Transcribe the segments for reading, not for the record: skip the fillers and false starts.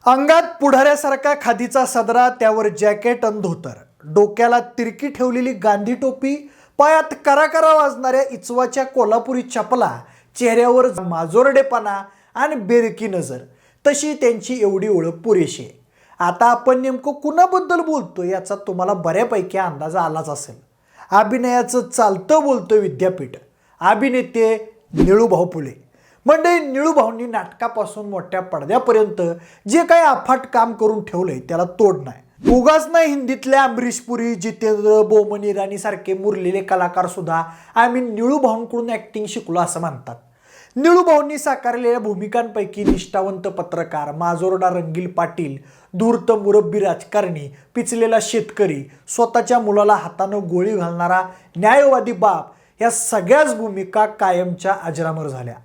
अंगात पुढाऱ्यासारखा खादीचा सदरा, त्यावर जॅकेट अन धोतर, डोक्याला तिरकी ठेवलेली गांधी टोपी, पायात कराकरा वाजणाऱ्या इचवाच्या कोल्हापुरी चपला, चेहऱ्यावर माजोरडेपणा आणि बेरकी नजर, तशी त्यांची एवढी ओळख पुरेशी आहे. आता आपण नेमकं कुणाबद्दल बोलतो याचा तुम्हाला बऱ्यापैकी अंदाज आलाच असेल. अभिनयाचं चालतं बोलतं विद्यापीठ, अभिनेते निळूभाऊ फुले. मंडळी, निळूभाऊंनी नाटकापासून मोठ्या पडद्यापर्यंत जे काही अफाट काम करून ठेवलंय त्याला तोड नाही. उगाच नाही हिंदीतल्या अमरीश पुरी, जितेंद्र, बोमन इराणी सारखे मुरलेले कलाकार सुद्धा आम्ही निळूभाऊंकडून ऍक्टिंग शिकलो असं म्हणतात. निळूभाऊंनी साकारलेल्या भूमिकांपैकी निष्ठावंत पत्रकार, माजोरडा रंगील पाटील, धूर्त मुरब्बी राजकारणी, पिचलेला शेतकरी, स्वतःच्या मुलाला हातानं गोळी घालणारा न्यायवादी बाप, या सगळ्याच भूमिका कायमच्या अजरामर झाल्या.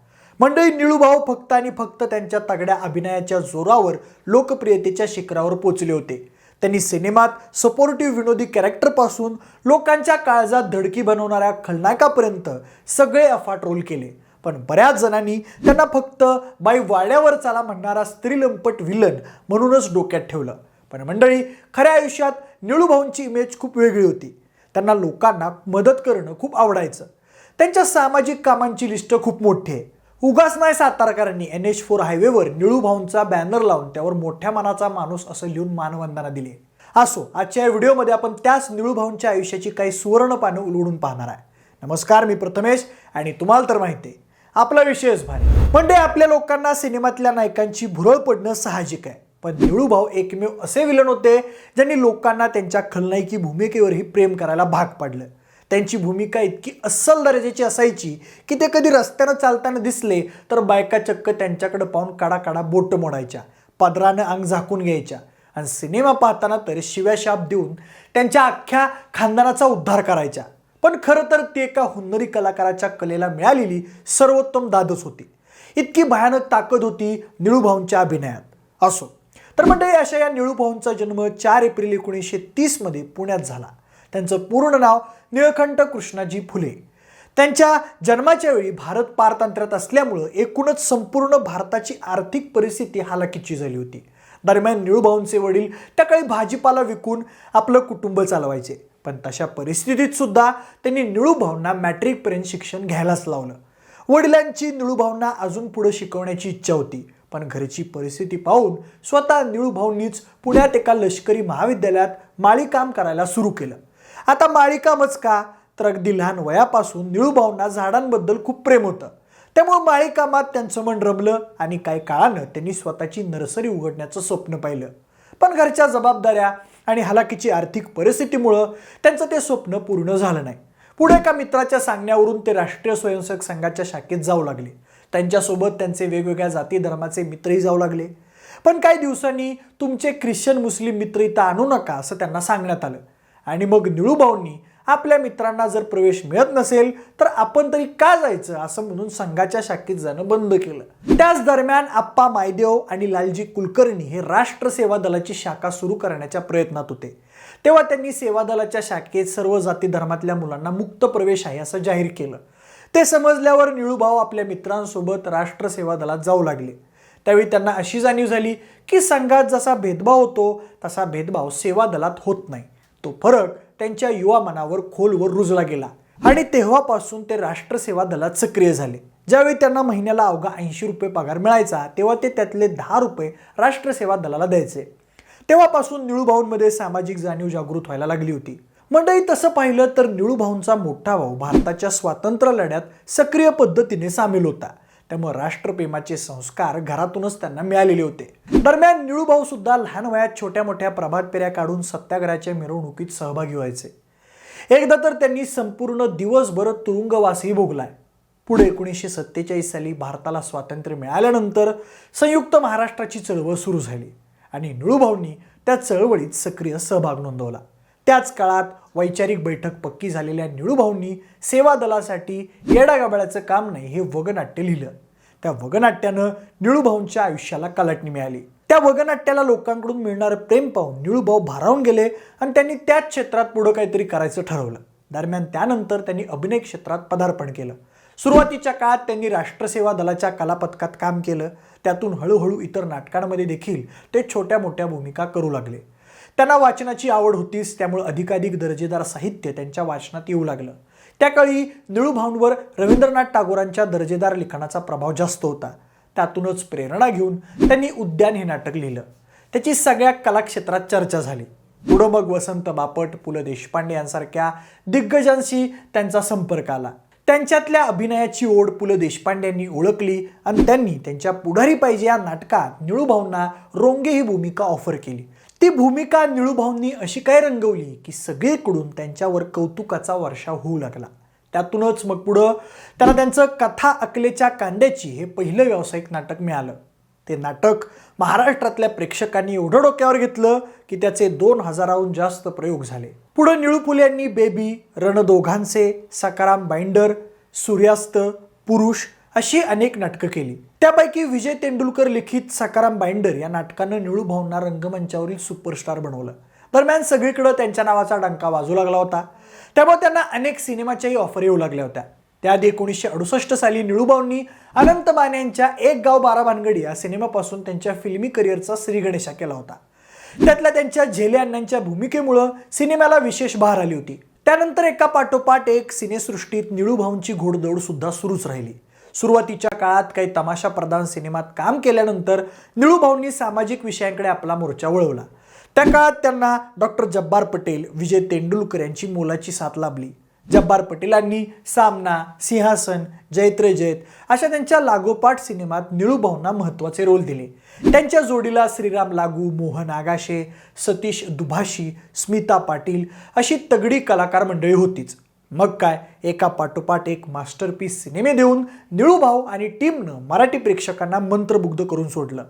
मंडळी, निळूभाऊ फक्त आणि फक्त त्यांच्या तगड्या अभिनयाच्या जोरावर लोकप्रियतेच्या शिखरावर पोचले होते. त्यांनी सिनेमात सपोर्टिव्ह विनोदी कॅरेक्टरपासून लोकांच्या काळजात धडकी बनवणाऱ्या खलनायकापर्यंत सगळे अफाट रोल केले. पण बऱ्याच जणांनी त्यांना फक्त बाई वाड्यावर चाला म्हणणारा स्त्रीलंपट विलन म्हणूनच डोक्यात ठेवलं. पण मंडळी, खऱ्या आयुष्यात निळूभाऊंची इमेज खूप वेगळी होती. त्यांना लोकांना मदत करणं खूप आवडायचं. त्यांच्या सामाजिक कामांची लिस्ट खूप मोठी आहे. उगाच नाही सातारकरांनी NH4 हायवेवर निळूभाऊंचा बॅनर लावून त्यावर मोठ्या मनाचा माणूस असं लिहून मानवंदना दिली. असो, आजच्या या व्हिडिओमध्ये आपण त्याच निळूभाऊंच्या आयुष्याची काही सुवर्ण पानं उलगडून पाहणार आहे. नमस्कार, मी प्रथमेश आणि तुम्हाला तर माहिती आहे आपला विषयच भारी. म्हणजे आपल्या लोकांना सिनेमातल्या नायकांची भुरळ पडणं साहजिक आहे. पण निळूभाऊ एकमेव असे विलन होते ज्यांनी लोकांना त्यांच्या खलनायकी भूमिकेवरही प्रेम करायला भाग पाडलं. त्यांची भूमिका इतकी अस्सल दर्जाची असायची की ते कधी रस्त्यानं चालताना दिसले तर बायका चक्क त्यांच्याकडे पाहून काडा बोट मोडायच्या, पदरानं अंग झाकून घ्यायच्या आणि सिनेमा पाहताना तर शिव्या शाप देऊन त्यांच्या अख्ख्या खानदानाचा उद्धार करायच्या. पण खरं तर ते एका हुन्नरी कलाकाराच्या कलेला मिळालेली सर्वोत्तम दादच होती. इतकी भयानक ताकद होती निळूभाऊंच्या अभिनयात. असो तर मंडळी, अशा या निळूभाऊंचा जन्म 4 एप्रिल 1930 मध्ये पुण्यात झाला. त्यांचं पूर्ण नाव निळकंठ कृष्णाजी फुले. त्यांच्या जन्माच्या वेळी भारत पारतंत्र्यात असल्यामुळं एकूणच संपूर्ण भारताची आर्थिक परिस्थिती हालाकीची झाली होती. दरम्यान निळूभाऊंचे वडील त्या काळी भाजीपाला विकून आपलं कुटुंब चालवायचे. पण तशा परिस्थितीत सुद्धा त्यांनी निळूभाऊंना मॅट्रिकपर्यंत शिक्षण घ्यायलाच लावलं. वडिलांची निळूभाऊंना अजून पुढे शिकवण्याची इच्छा होती. पण घरची परिस्थिती पाहून स्वतः निळूभाऊंनीच पुण्यात एका लष्करी महाविद्यालयात माळी काम करायला सुरू केलं. आता माळी कामच का, तर अगदी लहान वयापासून निळूभाऊंना झाडांबद्दल खूप प्रेम होतं. त्यामुळे माळी कामात त्यांचं मन रमलं आणि काही काळानं त्यांनी स्वतःची नर्सरी उघडण्याचं स्वप्न पाहिलं. पण घरच्या जबाबदाऱ्या आणि हलाखीची आर्थिक परिस्थितीमुळं त्यांचं ते स्वप्न पूर्ण झालं नाही. पुढे एका मित्राच्या सांगण्यावरून ते राष्ट्रीय स्वयंसेवक संघाच्या शाखेत जाऊ लागले. त्यांच्यासोबत त्यांचे वेगवेगळ्या जाती धर्माचे मित्रही जाऊ लागले. पण काही दिवसांनी तुमचे ख्रिश्चन मुस्लिम मित्र इथं आणू नका असं त्यांना सांगण्यात आलं. आणि मग निळूभाऊंनी आपल्या मित्रांना जर प्रवेश मिळत नसेल तर आपण तरी का जायचं असं म्हणून संघाच्या शाखेत जाणं बंद केलं. त्याच दरम्यान आप्पा मायदेव आणि लालजी कुलकर्णी हे राष्ट्र सेवा दलाची शाखा सुरू करण्याच्या प्रयत्नात होते. तेव्हा त्यांनी सेवा दलाच्या शाखेत सर्व जाती धर्मातल्या मुलांना मुक्त प्रवेश आहे असं जाहीर केलं. ते समजल्यावर निळूभाऊ आपल्या मित्रांसोबत राष्ट्र सेवा दलात जाऊ लागले. त्यावेळी त्यांना अशी जाणीव झाली की संघात जसा भेदभाव होतो तसा भेदभाव सेवा दलात होत नाही. तो फरक त्यांच्या युवा मनावर खोलवर रुजला गेला आणि तेव्हापासून ते राष्ट्र सेवा दलात सक्रिय झाले. ज्यावेळी त्यांना महिन्याला अवघा 80 रुपये पगार मिळायचा तेव्हा ते त्यातले 10 रुपये राष्ट्र सेवा दलाला द्यायचे. तेव्हापासून निळूभाऊंमध्ये सामाजिक जाणीव जागृत व्हायला लागली होती. मंडळी, तसं पाहिलं तर निळूभाऊंचा मोठा भाऊ भारताच्या स्वातंत्र्य लढ्यात सक्रिय पद्धतीने सामील होता. त्यामुळे राष्ट्रप्रेमाचे संस्कार घरातूनच त्यांना मिळालेले होते. दरम्यान निळूभाऊ सुद्धा लहान वयात छोट्या मोठ्या प्रभात फेऱ्या काढून सत्याग्रहाच्या मिरवणुकीत सहभागी व्हायचे. एकदा तर त्यांनी संपूर्ण दिवसभर तुरुंगवासही भोगलाय. पुढे 1947 साली भारताला स्वातंत्र्य मिळाल्यानंतर संयुक्त महाराष्ट्राची चळवळ सुरू झाली आणि निळूभाऊंनी त्या चळवळीत सक्रिय सहभाग नोंदवला. त्याच काळात वैचारिक बैठक पक्की झालेल्या निळूभाऊंनी सेवा दलासाठी येडागाबाळ्याचं काम नाही हे वगनाट्य लिहिलं. त्या वगनाट्यानं निळूभाऊंच्या आयुष्याला कलाटणी मिळाली. त्या वगनाट्याला लोकांकडून मिळणारं प्रेम पाहून निळूभाऊ भारावून गेले आणि त्यांनी त्याच क्षेत्रात पुढं काहीतरी करायचं ठरवलं. दरम्यान त्यानंतर त्यांनी अभिनय क्षेत्रात पदार्पण केलं. सुरुवातीच्या काळात त्यांनी राष्ट्रसेवा दलाच्या कलापथकात काम केलं. त्यातून हळूहळू इतर नाटकांमध्ये देखील ते छोट्या मोठ्या भूमिका करू लागले. त्यांना वाचनाची आवड होतीच, त्यामुळे अधिकाधिक दर्जेदार साहित्य त्यांच्या वाचनात येऊ लागलं. त्या काळी निळूभाऊंवर रवींद्रनाथ टागोरांच्या दर्जेदार लिखाणाचा प्रभाव जास्त होता. त्यातूनच प्रेरणा घेऊन त्यांनी उद्यान हे नाटक लिहिलं. त्याची सगळ्या कलाक्षेत्रात चर्चा झाली. पुढं मग वसंत बापट, पु ल देशपांडे यांसारख्या दिग्गजांशी त्यांचा संपर्क आला. त्यांच्यातल्या अभिनयाची ओढ पु ल देशपांड्यांनी ओळखली आणि त्यांनी त्यांच्या पुढारी पाहिजे या नाटकात निळूभाऊंना रोंगे ही भूमिका ऑफर केली. ती भूमिका निळूभाऊंनी अशी काय रंगवली की सगळीकडून त्यांच्यावर कौतुकाचा वर्षाव होऊ लागला. त्यातूनच मग पुढं त्यांना त्यांचं कथा अकलेच्या कांद्याची हे पहिलं व्यावसायिक नाटक मिळालं. ते नाटक महाराष्ट्रातल्या प्रेक्षकांनी एवढं डोक्यावर घेतलं की त्याचे 2000हून जास्त प्रयोग झाले. पुढं निळू फुले यांनी बेबी, रणदोघांचे, सकाराम बाइंडर, सूर्यास्त, पुरुष अशी अनेक नाटकं केली. त्यापैकी विजय तेंडुलकर लिखित सकाराम बाइंडर या नाटकानं निळूभाऊंना रंगमंचावरील सुपरस्टार बनवलं. दरम्यान सगळीकडे त्यांच्या नावाचा डंका वाजू लागला होता. त्यामुळे त्यांना अनेक सिनेमाच्याही ऑफर येऊ लागल्या होत्या. त्याआधी 1968 साली निळूभाऊंनी अनंत माने यांच्या एक गाव 12 भानगडी या सिनेमापासून त्यांच्या फिल्मी करिअरचा श्रीगणेशा केला होता. त्यातल्या त्यांच्या झेले अण्णांच्या भूमिकेमुळं सिनेमाला विशेष बहार आली होती. त्यानंतर एका पाठोपाठ एक सिनेसृष्टीत निळूभाऊंची घोडदौड सुद्धा सुरूच राहिली. सुरुवातीच्या काळात काही तमाशा प्रधान सिनेमात काम केल्यानंतर निळूभाऊंनी सामाजिक विषयांकडे आपला मोर्चा वळवला. त्या काळात त्यांना डॉक्टर जब्बार पटेल, विजय तेंडुलकर यांची मोलाची साथ लाभली. जब्बार पटेलांनी सामना, सिंहासन, जैत रे जैत अशा त्यांच्या लागोपाठ सिनेमात निळूभाऊंना महत्त्वाचे रोल दिले. त्यांच्या जोडीला श्रीराम लागू, मोहन आगाशे, सतीश दुभाषी, स्मिता पाटील अशी तगडी कलाकार मंडळी होतीच. मग काय, एका पाठोपाठ एक मास्टरपीस सिनेमे देऊन निळूभाऊ आणि टीमनं मराठी प्रेक्षकांना मंत्रमुग्ध करून सोडलं.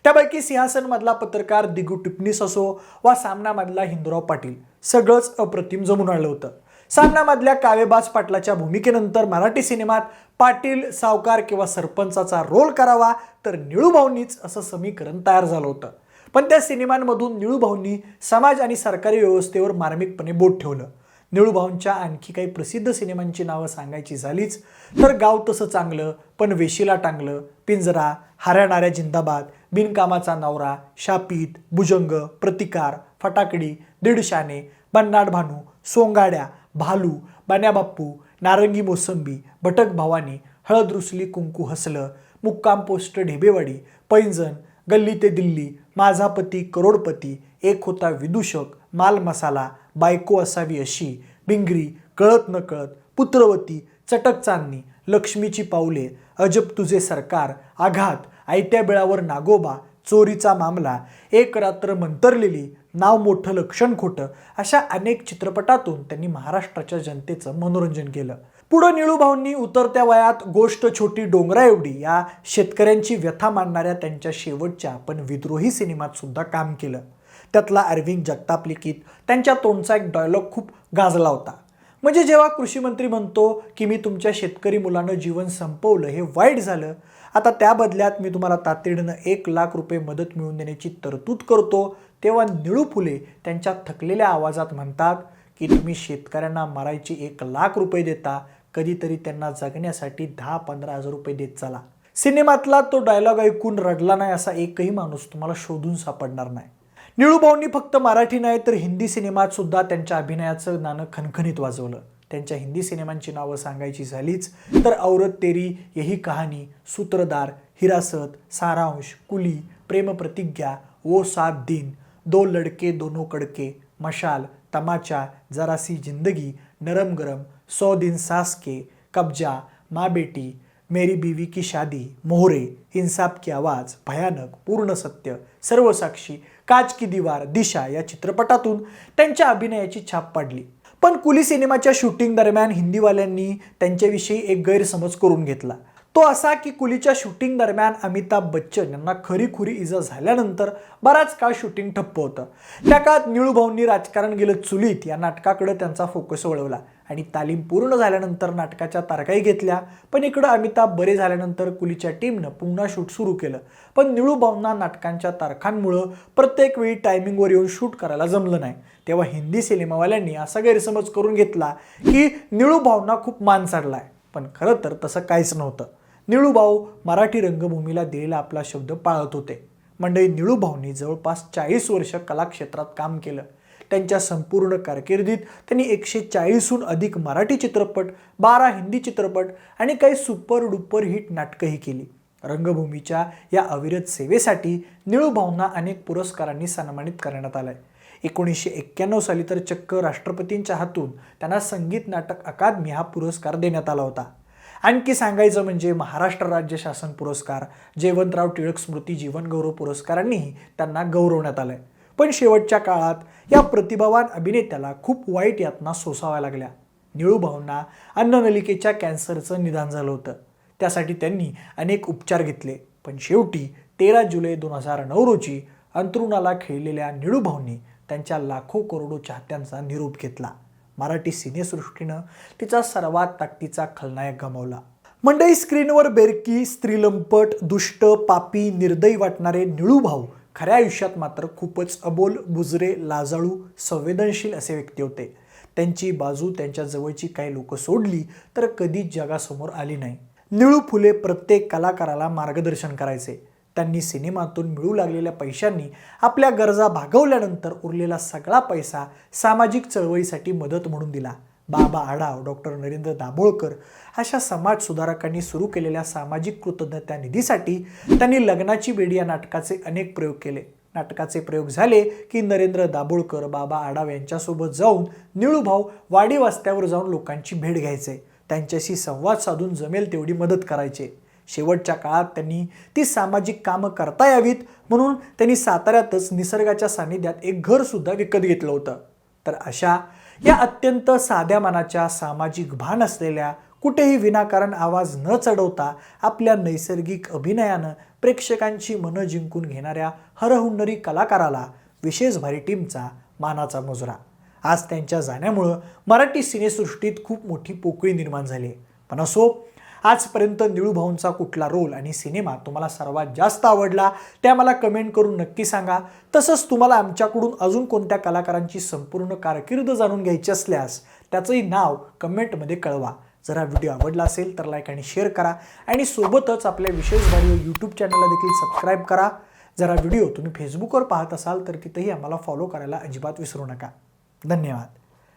त्यापैकी सिंहासनमधला पत्रकार दिगू टिपणीस असो वा सामनामधला हिंदुराव पाटील सगळंच अप्रतिम जमून आलं होतं. सामनामधल्या कावेबाज पाटलाच्या भूमिकेनंतर मराठी सिनेमात पाटील, सावकार किंवा सरपंचाचा रोल करावा तर निळूभाऊंनीच असं समीकरण तयार झालं होतं. पण त्या सिनेमांमधून निळूभाऊंनी समाज आणि सरकारी व्यवस्थेवर मार्मिकपणे बोट ठेवलं. निळूभाऊंच्या आणखी काही प्रसिद्ध सिनेमांची नावं सांगायची झालीच तर गाव तसं चांगलं, पण वेशीला टांगलं, पिंजरा, हाऱ्याणाऱ्या जिंदाबाद, बिनकामाचा नवरा, शापीत, भुजंग, प्रतिकार, फटाकडी, दीडशाने, बन्नाड भानू, सोंगाड्या, भालू, बान्याबाप्पू, नारंगी मोसंबी, भटक भवानी, हळद रुसली कुंकू हसलं, मुक्काम पोस्ट ढेबेवाडी, पैंजण, गल्ली ते दिल्ली, माझा पती करोडपती, एक होता विदूषक, माल मसाला, बायको असावी अशी, बिंगरी, कळत न कळत, पुत्रवती, चटक चांदणी, लक्ष्मीची पाऊले, अजब तुझे सरकार, आघात, आयत्या बिळावर नागोबा, चोरीचा मामला, एक रात्र मंतरलेली, नाव मोठं लक्षण खोटं अशा अनेक चित्रपटातून त्यांनी महाराष्ट्राच्या जनतेचं मनोरंजन केलं. पुढं निळूभाऊंनी उतरत्या वयात गोष्ट छोटी डोंगरा एवढी या शेतकऱ्यांची व्यथा मांडणाऱ्या त्यांच्या शेवटच्या पण विद्रोही सिनेमात सुद्धा काम केलं. त्यातला अरविंद जगताप लिखित त्यांच्या तोंडचा एक डायलॉग खूप गाजला होता. म्हणजे जेव्हा कृषी मंत्री म्हणतो की मी तुमच्या शेतकरी मुलानं जीवन संपवलं, हे वाईट झालं, आता त्या बदल्यात मी तुम्हाला तातडीनं 1 लाख रुपये मदत मिळवून देण्याची तरतूद करतो, तेव्हा निळू फुले त्यांच्या थकलेल्या आवाजात म्हणतात की तुम्ही शेतकऱ्यांना मरायचे 1 लाख रुपये देता, कधीतरी त्यांना जगण्यासाठी 10-15 हजार रुपये देत चला. सिनेमातला तो डायलॉग ऐकून रडला नाही असा एकही माणूस तुम्हाला शोधून सापडणार नाही. निळूभाऊंनी फक्त मराठी नाही तर हिंदी सिनेमात सुद्धा त्यांच्या अभिनयाचं नाणं खणखणीत वाजवलं. त्यांच्या हिंदी सिनेमांची नावं सांगायची झालीच तर औरत तेरी, यही कहाणी, सूत्रधार, हिरासत, सारांश, कुली, प्रेम प्रतिज्ञा, वो 7 दिन, 2 लड़के दोनों कड़के, मशाल, तमाचा, जरासी जिंदगी, नरम गरम, 100 दिन सास के, कब्जा, माँ बेटी, मेरी बीवी की शादी, मोहरे, इंसाफ की आवाज़, भयानक, पूर्ण सत्य, सर्वसाक्षी, काच की दीवार, दिशा या चित्रपटातून त्यांच्या अभिनयाची छाप पडली. पण कुली सिनेमाच्या शूटिंग दरम्यान हिंदीवाल्यांनी त्यांच्याविषयी एक गैरसमज करून घेतला. तो असा की कुलीच्या शूटिंग दरम्यान अमिताभ बच्चन यांना खरीखुरी इजा झाल्यानंतर बराच काळ शूटिंग ठप्प होतं. त्या काळात निळूभाऊंनी राजकारण गेलं चुलीत या नाटकाकडे त्यांचा फोकस वळवला आणि तालीम पूर्ण झाल्यानंतर नाटकाच्या तारखाही घेतल्या. पण इकडं अमिताभ बरे झाल्यानंतर कुलीच्या टीमनं पुन्हा शूट सुरू केलं. पण निळूभाऊंना नाटकांच्या तारखांमुळं प्रत्येक वेळी टायमिंगवर येऊन शूट करायला जमलं नाही. तेव्हा हिंदी सिनेमावाल्यांनी असा गैरसमज करून घेतला की निळूभाऊंना खूप मान चढलाय. पण खरं तर तसं काहीच नव्हतं. निळूभाऊ मराठी रंगभूमीला दिलेला आपला शब्द पाळत होते. मंडळी, निळूभाऊंनी जवळपास 40 वर्ष कलाक्षेत्रात काम केलं. त्यांच्या संपूर्ण कारकिर्दीत त्यांनी 140हून अधिक मराठी चित्रपट, 12 हिंदी चित्रपट आणि काही सुपर डुपर हिट नाटकंही केली. रंगभूमीच्या या अविरत सेवेसाठी निळूभाऊंना अनेक पुरस्कारांनी सन्मानित करण्यात आलंय. 1991 साली तर चक्क राष्ट्रपतींच्या हातून त्यांना संगीत नाटक अकादमी हा पुरस्कार देण्यात आला होता. आणखी सांगायचं म्हणजे महाराष्ट्र राज्य शासन पुरस्कार, जयवंतराव टिळक स्मृती जीवनगौरव पुरस्कारांनीही त्यांना गौरवण्यात आलंय. पण शेवटच्या काळात या प्रतिभावान अभिनेत्याला खूप वाईट यातना सोसाव्या लागल्या. निळूभाऊंना अन्ननलिकेच्या कॅन्सरचं निदान झालं होतं. त्यासाठी त्यांनी अनेक उपचार घेतले. पण शेवटी 13 जुलै 2009 रोजी अंथरुणाला खिळलेल्या निळूभाऊंनी त्यांच्या लाखो करोडो चाहत्यांचा निरोप घेतला. मराठी सिनेसृष्टीनं तिचा सर्वात ताकदीचा खलनायक गमावला. मंडळी, स्क्रीनवर बेरकी, स्त्रीलंपट, दुष्ट, पापी, निर्दयी वाटणारे निळूभाऊ खऱ्या आयुष्यात मात्र खूपच अबोल, बुजरे, लाजाळू, संवेदनशील असे व्यक्ती होते. त्यांची बाजू त्यांच्या जवळची काही लोक सोडली तर कधीच जगासमोर आली नाही. निळू फुले प्रत्येक कलाकाराला मार्गदर्शन करायचे. त्यांनी सिनेमातून मिळू लागलेल्या पैशांनी आपल्या गरजा भागवल्यानंतर उरलेला सगळा पैसा सामाजिक चळवळीसाठी मदत म्हणून दिला. बाबा आढाव, डॉक्टर नरेंद्र दाभोळकर अशा समाजसुधारकांनी सुरू केलेल्या सामाजिक कृतज्ञता निधीसाठी त्यांनी लग्नाची बेडी या नाटकाचे अनेक प्रयोग केले. नाटकाचे प्रयोग झाले की नरेंद्र दाभोळकर, बाबा आढाव यांच्यासोबत जाऊन निळूभाऊ वाडी वस्त्यावर जाऊन लोकांची भेट घ्यायचे. त्यांच्याशी संवाद साधून जमेल तेवढी मदत करायचे. शेवटच्या काळात त्यांनी ती सामाजिक कामं करता यावीत म्हणून त्यांनी साताऱ्यातच निसर्गाच्या सानिध्यात एक घरसुद्धा विकत घेतलं होतं. तर अशा या अत्यंत साध्या मनाच्या, सामाजिक भान असलेल्या, कुठेही विनाकारण आवाज न चढवता आपल्या नैसर्गिक अभिनयानं प्रेक्षकांची मनं जिंकून घेणाऱ्या हरहुन्नरी कलाकाराला विशेष भारी टीमचा मानाचा मुजरा. आज त्यांच्या जाण्यामुळं मराठी सिनेसृष्टीत खूप मोठी पोकळी निर्माण झाली. पण असो, आजपर्यंत निळूभाऊंचा कुठला रोल आणि सिनेमा तुम्हाला सर्वात जास्त आवडला ते आम्हाला कमेंट करून नक्की सांगा. तसंच तुम्हाला आमच्याकडून अजून कोणत्या कलाकारांची संपूर्ण कारकीर्द जाणून घ्यायची असल्यास त्याचंही नाव कमेंटमध्ये कळवा. जर हा व्हिडिओ आवडला असेल तर लाईक आणि शेअर करा आणि सोबतच आपल्या विशेष भारी यूट्यूब चॅनलला देखील सबस्क्राईब करा. जर हा व्हिडिओ तुम्ही फेसबुकवर पाहत असाल तर तिथेही आम्हाला फॉलो करायला अजिबात विसरू नका. धन्यवाद.